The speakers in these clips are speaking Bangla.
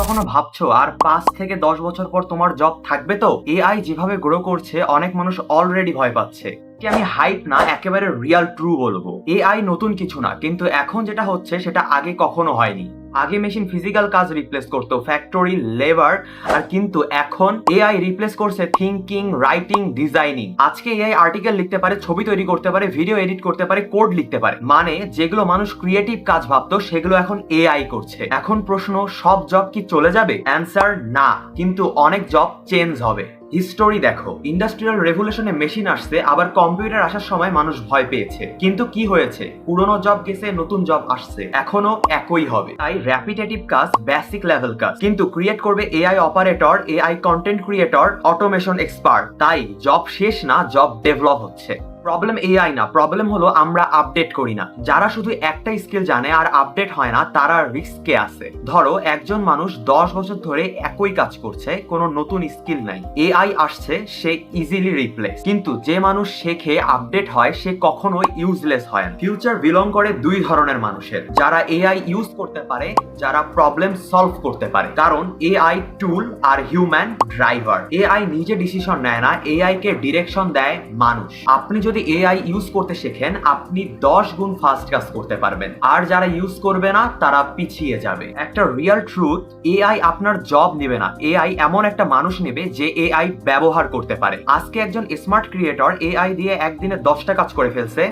কখনো ভাবছো আর 5 থেকে 10 বছর পর তোমার জব থাকবে? তো এআই যেভাবে গ্রো করছে অনেক মানুষ অলরেডি ভয় পাচ্ছে। কি আমি হাইপ না, একেবারে রিয়াল ট্রু বলবো। এআই নতুন কিছু না, কিন্তু এখন যেটা হচ্ছে সেটা আগে কখনো হয়নি। আগে মেশিন ফিজিক্যাল কাজ রিপ্লেস করতো, ফ্যাক্টরি, লেবার, আর কিন্তু এখন এআই রিপ্লেস করছে থিংকিং, রাইটিং, ডিজাইনিং। আজকে এআই আর্টিকেল লিখতে পারে, ছবি তৈরি করতে পারে, ভিডিও এডিট করতে পারে, কোড লিখতে পারে। মানে যেগুলো মানুষ ক্রিয়েটিভ কাজ ভাবতো সেগুলো এখন এআই করছে। এখন প্রশ্ন, সব জব কি চলে যাবে? অ্যান্সার না, কিন্তু অনেক জব চেঞ্জ হবে। হিস্টোরি দেখো, ইন্ডাস্ট্রিয়াল রেভলিউশনে মেশিন আসছে, আবার কম্পিউটার আসার সময় মানুষ ভয় পেয়েছে। কিন্তু কি হয়েছে? পুরনো জব গেছে, নতুন জব আসছে, এখনো একই হবে। তাই র্যাপিটেটিভ কাজ, বেসিক লেভেল কাজ কিন্তু ক্রিয়েট করবে AI operator, AI content creator, automation expert. তাই জব শেষ না, জব ডেভেলপ হচ্ছে। প্রবলেম এআই না, প্রবলেম হলো আমরা আপডেট করি না। যারা শুধু একটা স্কিল জানে আর আপডেট হয় না, তারা রিস্কে আছে। ধরো একজন মানুষ 10 বছর ধরে একই কাজ করছে, কোনো নতুন স্কিল নাই, এআই আসছে, সে ইজিলি রিপ্লেস। কিন্তু যে মানুষ শেখে, আপডেট হয়, সে কখনোই ইউজলেস হয় না। ফিউচার বিলং করে দুই ধরনের মানুষের, যারা এআই ইউজ করতে পারে, যারা প্রবলেম সলভ করতে পারে। কারণ এআই টুল আর হিউম্যান ড্রাইভার। এআই নিজে ডিসিশন নেয় না, এআই কে ডিরেকশন দেয় মানুষ। আপনি যদি এআই ইউজ করতে শেখেন, আপনি 10 গুণ ফাস্ট কাজ করতে পারবেন। আর যারা ইউজ করবে না, তারা পিছিয়ে যাবে। একটা রিয়েল ট্রুথ, এআই আপনার জব নেবে না, এআই এমন একটা মানুষ নেবে যে এআই ব্যবহার করতে পারে। আজকে একজন স্মার্ট ক্রিয়েটর এআই দিয়ে একদিনে 10টা কাজ করে ফেলছে,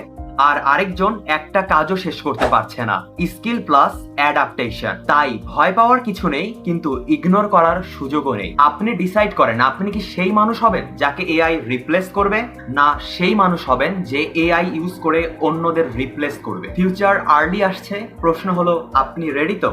আর আরেকজন একটা কাজও শেষ করতে পারছে না। Skill plus adaptation. তাই ভয় পাওয়ার কিছু নেই, কিন্তু ইগনোর করার সুযোগও নেই। আপনি ডিসাইড করেন, আপনি কি সেই মানুষ হবেন যাকে এআই রিপ্লেস করবে, না সেই মানুষ হবেন যে এআই ইউজ করে অন্যদের রিপ্লেস করবে। ফিউচার আর্লি আসছে, প্রশ্ন হলো আপনি রেডি তো?